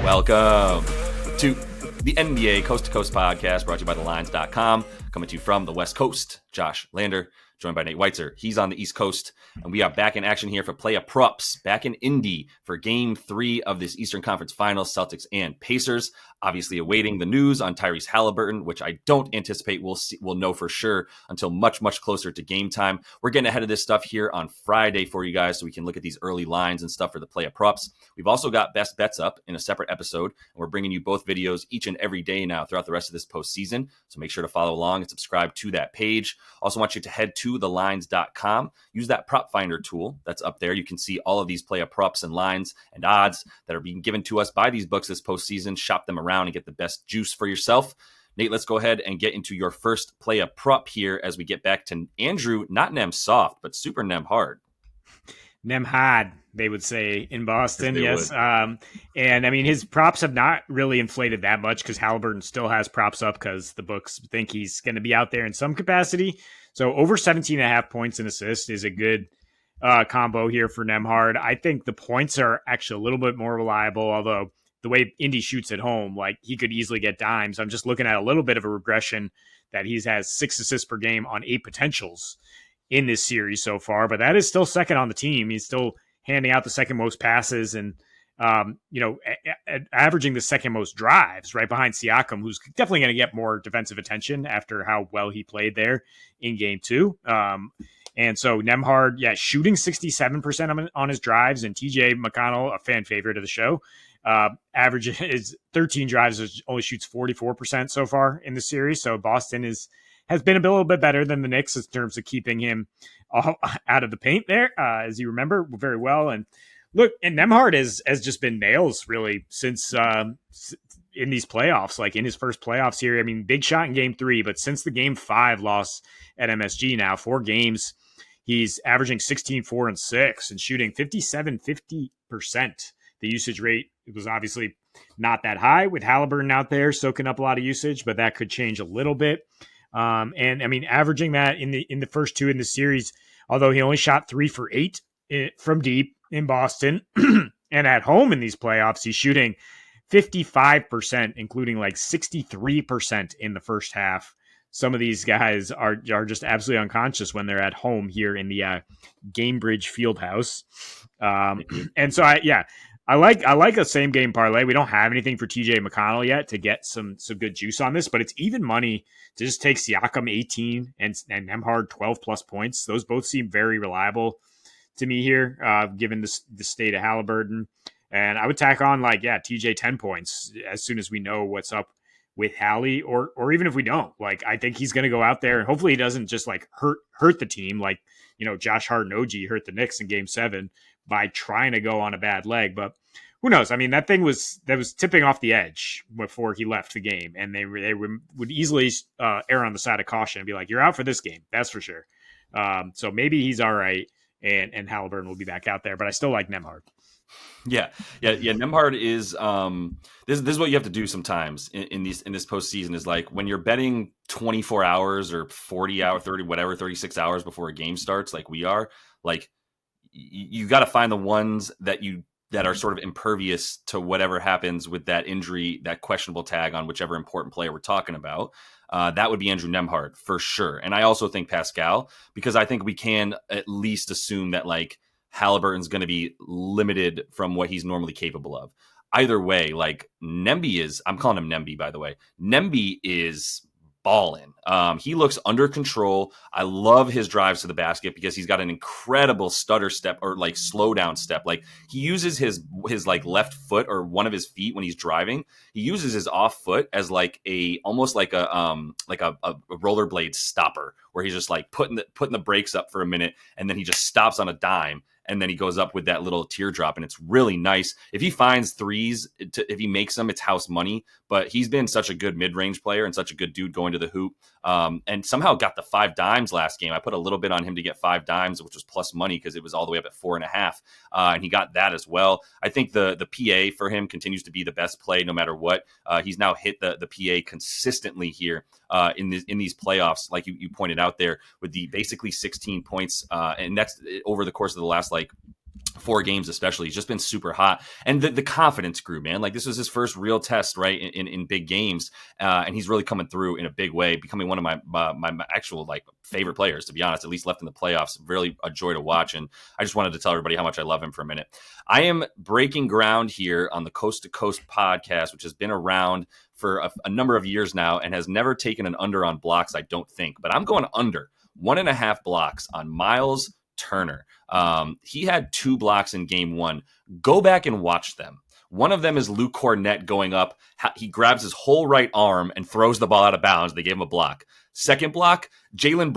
Welcome to the NBA Coast to Coast podcast brought to you by thelines.com. Coming to you from the West Coast, Josh Lander, joined by Nate Weitzer. He's on the East Coast, and we are back in action here for Playa Props, back in Indy for Game 3 of this Eastern Conference Finals, Celtics and Pacers. Obviously awaiting the news on Tyrese Halliburton, which I don't anticipate we'll know for sure until much, much closer to game time. We're getting ahead of this stuff here on Friday for you guys so we can look at these early lines and stuff for the Playa Props. We've also got Best Bets up in a separate episode, and we're bringing you both videos each and every day now throughout the rest of this postseason. So make sure to follow along and subscribe to that page. Also want you to head to thelines.com. Use that prop finder tool that's up there. You can see all of these Playa Props and lines and odds that are being given to us by these books this postseason. Shop them around and get the best juice for yourself. Nate, let's go ahead and get into your first Playa Prop here as we get back to Andrew, not Nem Soft, but super Nem Hard. Nem Hard, they would say in Boston, yes. And I mean, his props have not really inflated that much because Halliburton still has props up because the books think he's going to be out there in some capacity. So over 17.5 points and assists is a good combo here for Nemhard. I think the points are actually a little bit more reliable, although the way Indy shoots at home, like he could easily get dimes. I'm just looking at a little bit of a regression that he has 6 assists per game on 8 potentials in this series so far, but that is still second on the team. He's still handing out the second most passes and, averaging the second most drives right behind Siakam, who's definitely going to get more defensive attention after how well he played there in game 2. And so Nemhard, shooting 67% on his drives, and TJ McConnell, a fan favorite of the show, average is 13 drives, only shoots 44% so far in the series. So Boston has been a little bit better than the Knicks in terms of keeping him out of the paint there, as you remember very well. And look, and Nemhard has just been nails really since in these playoffs, like in his first playoffs here. I mean, big shot in game 3, but since the game 5 loss at MSG now, 4 games, he's averaging 16, 4, and 6 and shooting 57-50%. The usage rate was obviously not that high with Halliburton out there soaking up a lot of usage, but that could change a little bit. And I mean, averaging that in the first 2 in the series, although he only shot 3 for 8 from deep in Boston and at home in these playoffs, he's shooting 55%, including like 63% in the first half. Some of these guys are just absolutely unconscious when they're at home here in the Gamebridge Fieldhouse. And so I like a same game parlay. We don't have anything for TJ McConnell yet to get some good juice on this, but it's even money to just take Siakam 18 and Nemhard 12 plus points. Those both seem very reliable to me here, given the state of Halliburton. And I would tack on TJ 10 points as soon as we know what's up with Hallie, or even if we don't. Like, I think he's going to go out there and hopefully he doesn't just like hurt the team like, Josh Hart and OG hurt the Knicks in game 7 by trying to go on a bad leg. But who knows? I mean, that was tipping off the edge before he left the game, and they would easily err on the side of caution and be like, "You're out for this game, that's for sure." So maybe he's all right, and Halliburton will be back out there. But I still like Nemhard. Yeah. Nemhard is this is what you have to do sometimes in this postseason, is like when you're betting 24 hours or 40 hours, 30, whatever, 36 hours before a game starts, like we are, like you got to find the ones that are sort of impervious to whatever happens with that injury, that questionable tag on whichever important player we're talking about. That would be Andrew Nemhard for sure. And I also think Pascal, because I think we can at least assume that like Halliburton's going to be limited from what he's normally capable of. Either way, like Nemby is, I'm calling him Nemby, by the way. Nemby is balling. He looks under control. I love his drives to the basket because he's got an incredible stutter step, or like slow down step. Like he uses his like left foot or one of his feet when he's driving. He uses his off foot as like almost like a rollerblade stopper, where he's just like putting the brakes up for a minute and then he just stops on a dime. And then he goes up with that little teardrop, and it's really nice. If he finds threes, if he makes them, it's house money. But he's been such a good mid-range player and such a good dude going to the hoop, and somehow got the 5 dimes last game. I put a little bit on him to get 5 dimes, which was plus money because it was all the way up at 4.5, and he got that as well. I think the PA for him continues to be the best play no matter what. He's now hit the PA consistently here in these playoffs, like you pointed out there, with the basically 16 points, and that's over the course of the last 4 games especially. He's just been super hot, and the confidence grew, man. Like, this was his first real test, right, in big games, and he's really coming through in a big way, becoming one of my actual like favorite players, to be honest, at least left in the playoffs. Really a joy to watch, and I just wanted to tell everybody how much I love him for a minute. I am breaking ground here on the Coast to Coast podcast, which has been around for a number of years now and has never taken an under on blocks, I don't think, but I'm going under 1.5 blocks on Miles Turner. He had 2 blocks in game 1. Go back and watch them. One of them is Luke Cornett going up. He grabs his whole right arm and throws the ball out of bounds. They gave him a block. Second block, Jalen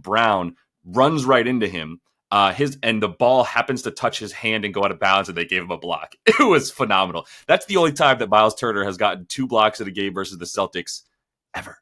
Brown runs right into him. And the ball happens to touch his hand and go out of bounds, and they gave him a block. It was phenomenal. That's the only time that Miles Turner has gotten 2 blocks in a game versus the Celtics ever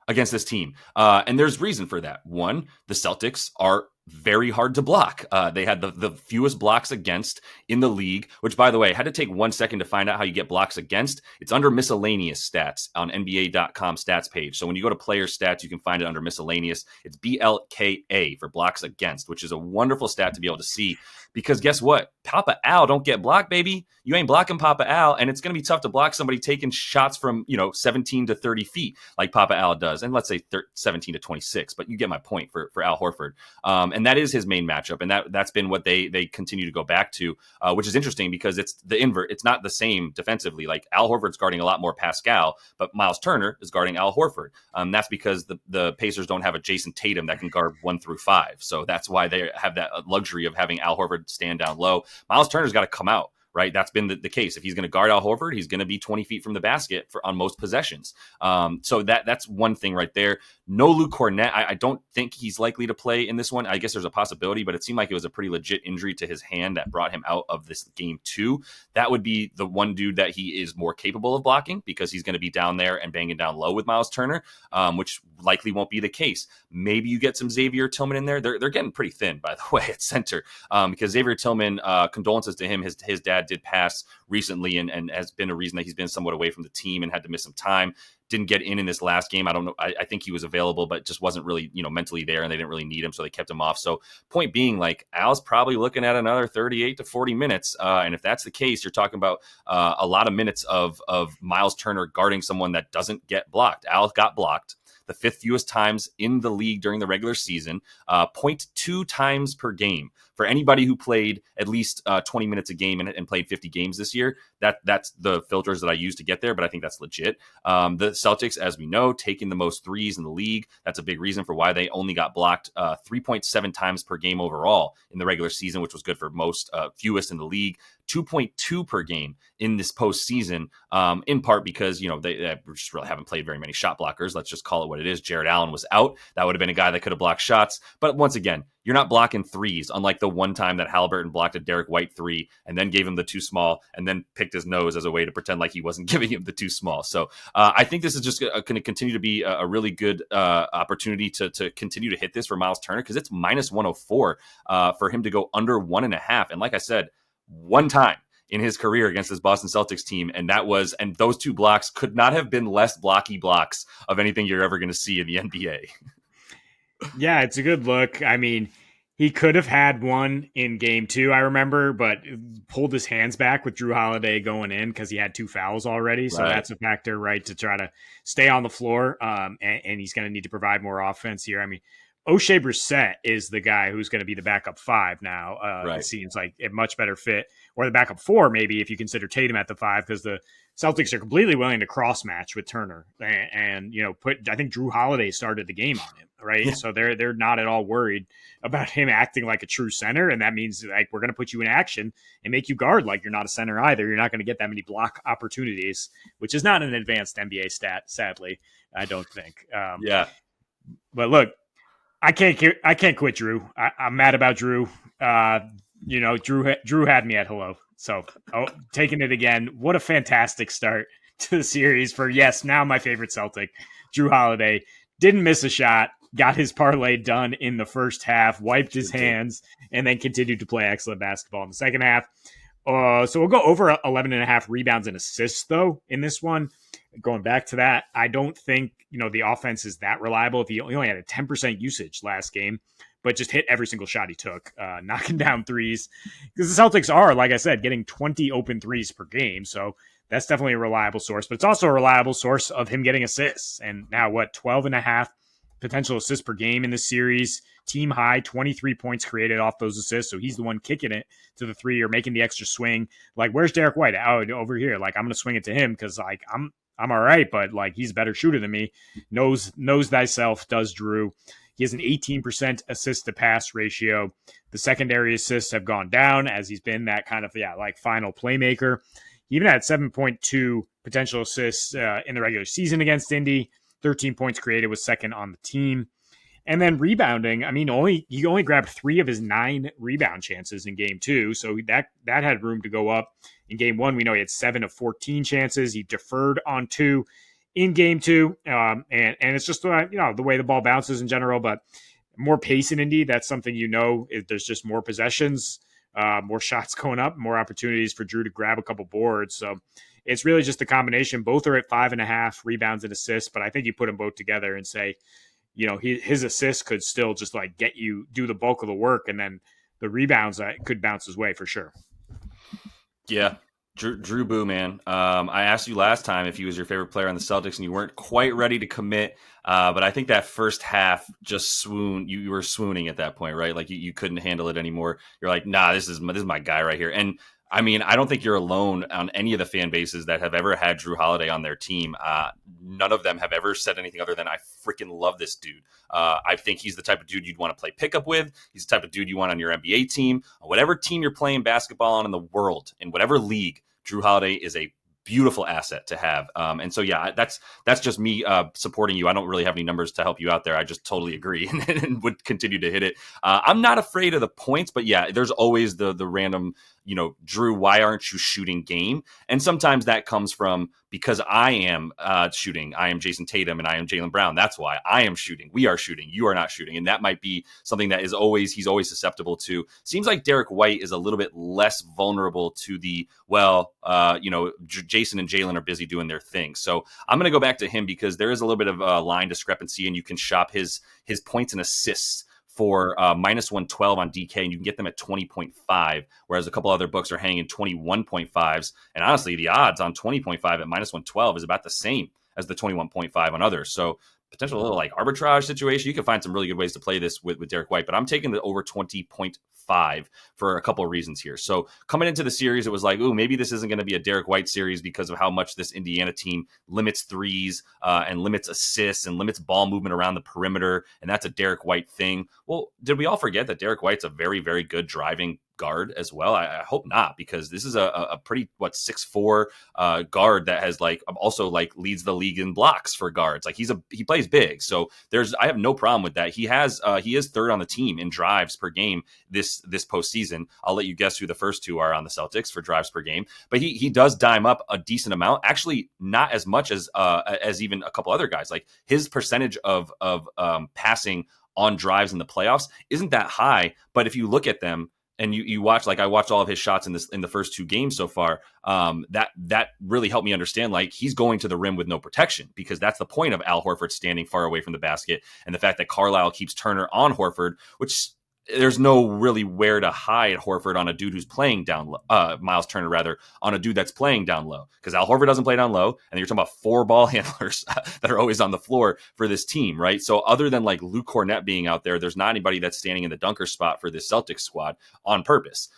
against this team. And there's reason for that. One, the Celtics are very hard to block. They had the fewest blocks against in the league, which, by the way, I had to take 1 second to find out how you get blocks against. It's under miscellaneous stats on NBA.com stats page. So when you go to player stats, you can find it under miscellaneous. It's BLKA for blocks against, which is a wonderful stat to be able to see, because guess what? Papa Al don't get blocked, baby. You ain't blocking Papa Al, and it's going to be tough to block somebody taking shots from 17 to 30 feet like Papa Al does, and let's say 17 to 26. But you get my point for Al Horford. And that is his main matchup, and that's been what they continue to go back to, which is interesting because it's the invert. It's not the same defensively. Like, Al Horford's guarding a lot more Pascal, but Miles Turner is guarding Al Horford. That's because the Pacers don't have a Jason Tatum that can guard 1 through 5, so that's why they have that luxury of having Al Horford stand down low. Miles Turner's got to come out. Right, that's been the case. If he's going to guard Al Horford, he's going to be 20 feet from the basket on most possessions. So that's one thing right there. No Luke Cornett. I don't think he's likely to play in this one. I guess there's a possibility, but it seemed like it was a pretty legit injury to his hand that brought him out of this game 2. That would be the one dude that he is more capable of blocking, because he's going to be down there and banging down low with Miles Turner, which likely won't be the case. Maybe you get some Xavier Tillman in there. They're getting pretty thin, by the way, at center, because Xavier Tillman, condolences to him. His dad did pass recently, and has been a reason that he's been somewhat away from the team and had to miss some time. Didn't get in this last game. I don't know. I think he was available, but just wasn't really, mentally there, and they didn't really need him, so they kept him off. So point being, like, Al's probably looking at another 38 to 40 minutes. And if that's the case, you're talking about a lot of minutes of Miles Turner guarding someone that doesn't get blocked. Al got blocked the 5th fewest times in the league during the regular season, 0.2 times per game. For anybody who played at least 20 minutes a game and played 50 games this year, that's the filters that I use to get there, but I think that's legit. The Celtics, as we know, taking the most threes in the league. That's a big reason for why they only got blocked 3.7 times per game overall in the regular season, which was good for most, fewest in the league. 2.2 per game in this postseason, in part because, they just really haven't played very many shot blockers. Let's just call it what it is. Jared Allen was out. That would have been a guy that could have blocked shots. But once again, you're not blocking threes, unlike the one time that Halliburton blocked a Derek White 3 and then gave him the too small and then picked his nose as a way to pretend like he wasn't giving him the too small. So I think this is just going to continue to be a really good opportunity to continue to hit this for Miles Turner, because it's minus 104 for him to go under 1.5. And like I said, one time in his career against this Boston Celtics team, and those 2 blocks could not have been less blocky blocks of anything you're ever going to see in the NBA. Yeah, it's a good look. I mean, he could have had one in game 2, I remember, but pulled his hands back with Drew Holiday going in because he had 2 fouls already. So that's a factor, right, to try to stay on the floor. And he's going to need to provide more offense here. I mean, O'Shea Brissett is the guy who's going to be the backup 5 now. It seems like a much better fit, or the backup 4, maybe, if you consider Tatum at the 5, because the Celtics are completely willing to cross match with Turner and I think Drew Holiday started the game on him, right? Yeah. So they're not at all worried about him acting like a true center. And that means, like, we're going to put you in action and make you guard like you're not a center either. You're not going to get that many block opportunities, which is not an advanced NBA stat, sadly, I don't think. But look, I can't quit Drew. I'm mad about Drew. Drew had me at hello. So taking it again. What a fantastic start to the series for, yes, now my favorite Celtic, Drew Holiday. Didn't miss a shot, got his parlay done in the first half, wiped his hands, and then continued to play excellent basketball in the second half. So we'll go over 11.5 rebounds and assists, though, in this one. Going back to that, I don't think, the offense is that reliable. He only had a 10% usage last game, but just hit every single shot he took, knocking down threes. Because the Celtics are, like I said, getting 20 open threes per game. So that's definitely a reliable source, but it's also a reliable source of him getting assists. And now, 12 and a half potential assists per game in this series. Team high, 23 points created off those assists. So he's the one kicking it to the three or making the extra swing. Like, where's Derek White? Oh, over here. Like, I'm going to swing it to him because, like, I'm all right, but like he's a better shooter than me. Knows thyself, does Drew. He has an 18% assist to pass ratio. The secondary assists have gone down as he's been that kind of, like final playmaker. He even had 7.2 potential assists in the regular season against Indy. 13 points created, was second on the team. And then rebounding, I mean, he only grabbed 3 of his 9 rebound chances in game 2. So that had room to go up. In game 1, we know he had 7 of 14 chances. He deferred on 2 in game 2. And it's just, the way the ball bounces in general, but more pace in Indy. That's something, there's just more possessions, more shots going up, more opportunities for Drew to grab a couple boards. So it's really just a combination. Both are at 5.5 rebounds and assists, but I think you put them both together and say, his assists could still just like get you do the bulk of the work, and then the rebounds could bounce his way for sure. Yeah. Drew Boo, man. I asked you last time if he was your favorite player on the Celtics, and you weren't quite ready to commit. But I think that first half just you were swooning at that point, right? Like you couldn't handle it anymore. You're like, nah, this is my guy right here. And I mean, I don't think you're alone on any of the fan bases that have ever had Drew Holiday on their team. None of them have ever said anything other than, I freaking love this dude. I think he's the type of dude you'd want to play pickup with. He's the type of dude you want on your NBA team. Whatever team you're playing basketball on in the world, in whatever league, Drew Holiday is a beautiful asset to have. And so, yeah, that's just me supporting you. I don't really have any numbers to help you out there. I just totally agree and would continue to hit it. I'm not afraid of the points, but yeah, there's always the random, Drew, why aren't you shooting game? And sometimes that comes from because I am shooting. I am Jason Tatum and I am Jaylen Brown. That's why I am shooting. We are shooting. You are not shooting. And that might be something that he's always susceptible to. Seems like Derek White is a little bit less vulnerable to the, Jason and Jaylen are busy doing their thing. So I'm going to go back to him because there is a little bit of a line discrepancy, and you can shop his points and assists for minus 112 on DK, and you can get them at 20.5, whereas a couple other books are hanging 21.5s. And honestly, the odds on 20.5 at minus 112 is about the same as the 21.5 on others. So potential little like arbitrage situation. You can find some really good ways to play this with Derek White, but I'm taking the over 20.5 for a couple of reasons here. So coming into the series, it was like, ooh, maybe this isn't going to be a Derek White series because of how much this Indiana team limits threes and limits assists and limits ball movement around the perimeter. And that's a Derek White thing. Well, did we all forget that Derek White's a very, very good driving guard as well? I hope not, because this is a pretty 6'4" guard that has also leads the league in blocks for guards. Like he plays big, so I have no problem with that. He is third on the team in drives per game this postseason. I'll let you guess who the first two are on the Celtics for drives per game, but he does dime up a decent amount. Actually, not as much as even a couple other guys. Like his percentage of passing on drives in the playoffs isn't that high, but if you look at them and you watch, I watched all of his shots in the first 2 games so far, that really helped me understand he's going to the rim with no protection, because that's the point of Al Horford standing far away from the basket, and the fact that Carlisle keeps Turner on Horford, which there's no really where to hide Horford on a dude who's playing down low, Miles Turner rather, on a dude that's playing down low, because Al Horford doesn't play down low, and you're talking about 4 ball handlers that are always on the floor for this team, right? So other than Luke Cornett being out there's not anybody that's standing in the dunker spot for this Celtics squad on purpose.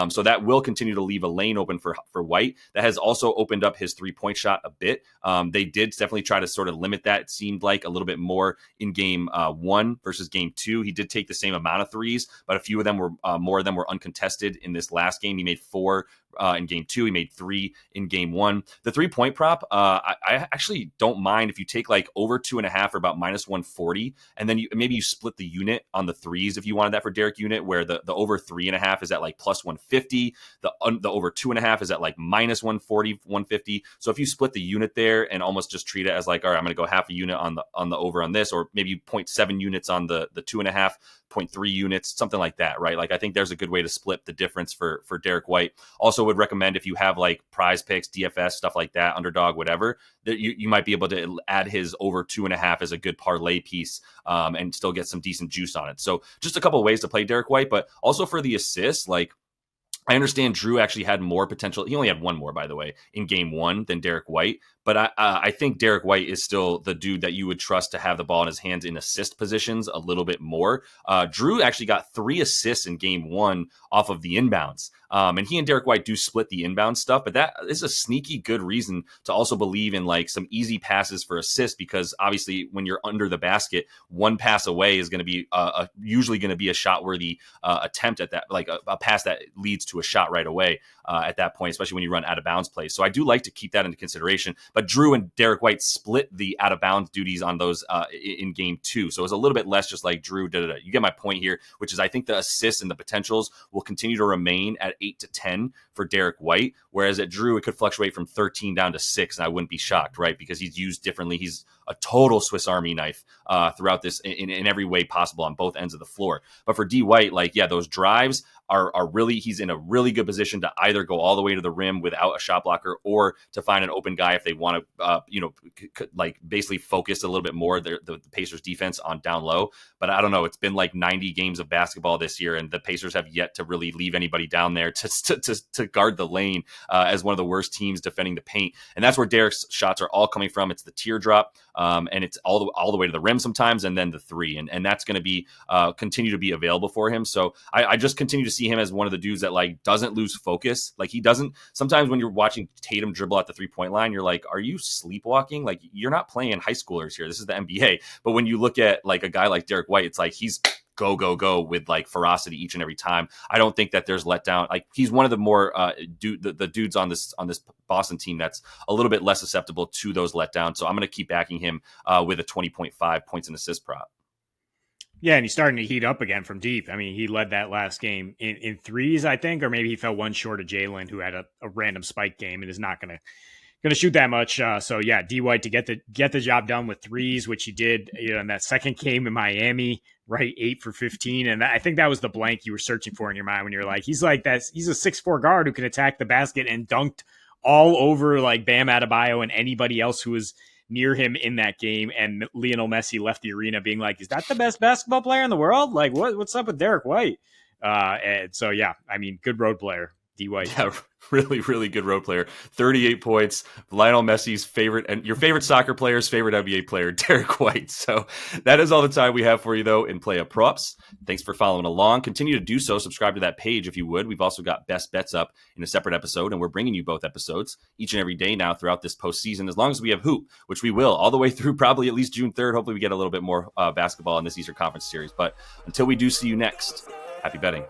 So that will continue to leave a lane open for White. That has also opened up his 3-point shot a bit. They did definitely try to sort of limit that. It seemed like a little bit more in game 1 versus game 2. He did take the same amount of threes, but a few of them were more of them were uncontested in this last game. He made 4 in game 2. He made 3 in game 1. The 3-point prop, I actually don't mind if you take over 2.5 or about minus 140, and then maybe you split the unit on the threes if you wanted that for Derek unit, where the over 3.5 is at plus 150, the over 2.5 is at minus 140, 150. So if you split the unit there and almost just treat it as all right, I'm going to go half a unit on the over on this, or maybe 0.7 units on the 2.5, 0.3 units, something like that, right? I think there's a good way to split the difference for Derek White. Also, also would recommend if you have like Prize Picks, DFS, stuff like that, Underdog, whatever, that you might be able to add his over 2.5 as a good parlay piece and still get some decent juice on it. So just a couple of ways to play Derek White, but also for the assists, like I understand Drew actually had more potential. He only had one more, by the way, in game one than Derek White. But I think Derek White is still the dude that you would trust to have the ball in his hands in assist positions a little bit more. Drew actually got 3 assists in game one off of the inbounds. And he and Derek White do split the inbound stuff, but that is a sneaky good reason to also believe in like some easy passes for assists, because obviously when you're under the basket, one pass away is going to be usually going to be a shot worthy attempt at that, like a pass that leads to a shot right away at that point, especially when you run out of bounds plays. So I do like to keep that into consideration. But Drew and Derek White split the out of bounds duties on those in game 2. So it's a little bit less just like Drew. You get my point here, which is I think the assists and the potentials will continue to remain at 8 to 10 for Derek White, whereas at Drew, it could fluctuate from 13 down to 6, and I wouldn't be shocked, right? Because he's used differently. He's a total Swiss Army knife throughout this in every way possible on both ends of the floor. But for D White, like, yeah, those drives are really, he's in a really good position to either go all the way to the rim without a shot blocker or to find an open guy if they want to, like basically focus a little bit more the Pacers defense on down low. But I don't know, it's been like 90 games of basketball this year, and the Pacers have yet to really leave anybody down there to guard the lane as one of the worst teams defending the paint. And that's where Derek's shots are all coming from. It's the teardrop, and it's all the way to the rim sometimes, and then the three. And that's going to be continue to be available for him. So I just continue to see him as one of the dudes that like doesn't lose focus. Like he doesn't, sometimes when you're watching Tatum dribble at the 3-point line, you're like, are you sleepwalking? Like you're not playing high schoolers here. This is the NBA. But when you look at like a guy like Derek White, it's like he's go with like ferocity each and every time. I don't think that there's letdown. Like he's one of the more the dudes on this Boston team that's a little bit less susceptible to those letdowns. So I'm going to keep backing him with a 20.5 points and assist prop. Yeah, and he's starting to heat up again from deep. I mean, he led that last game in threes, I think, or maybe he fell one short of Jalen, who had a random spike game and is not going to shoot that much. So yeah, D White to get the job done with threes, which he did, in that second game in Miami, right? 8 for 15. And I think that was the blank you were searching for in your mind when you're like, he's a 6'4" guard who can attack the basket, and dunked all over like Bam Adebayo and anybody else who was near him in that game. And Lionel Messi left the arena being like, is that the best basketball player in the world? Like what's up with Derek White? And so, yeah, I mean, good road player, D White. Yeah, really, really good road player. 38 points. Lionel Messi's favorite and your favorite soccer player's favorite NBA player, Derek White. So that is all the time we have for you, though, in Play Up Props. Thanks for following along. Continue to do so. Subscribe to that page if you would. We've also got Best Bets up in a separate episode, and we're bringing you both episodes each and every day now throughout this postseason, as long as we have hoop, which we will, all the way through probably at least June 3rd. Hopefully we get a little bit more basketball in this Eastern Conference series. But until we do see you next, happy betting.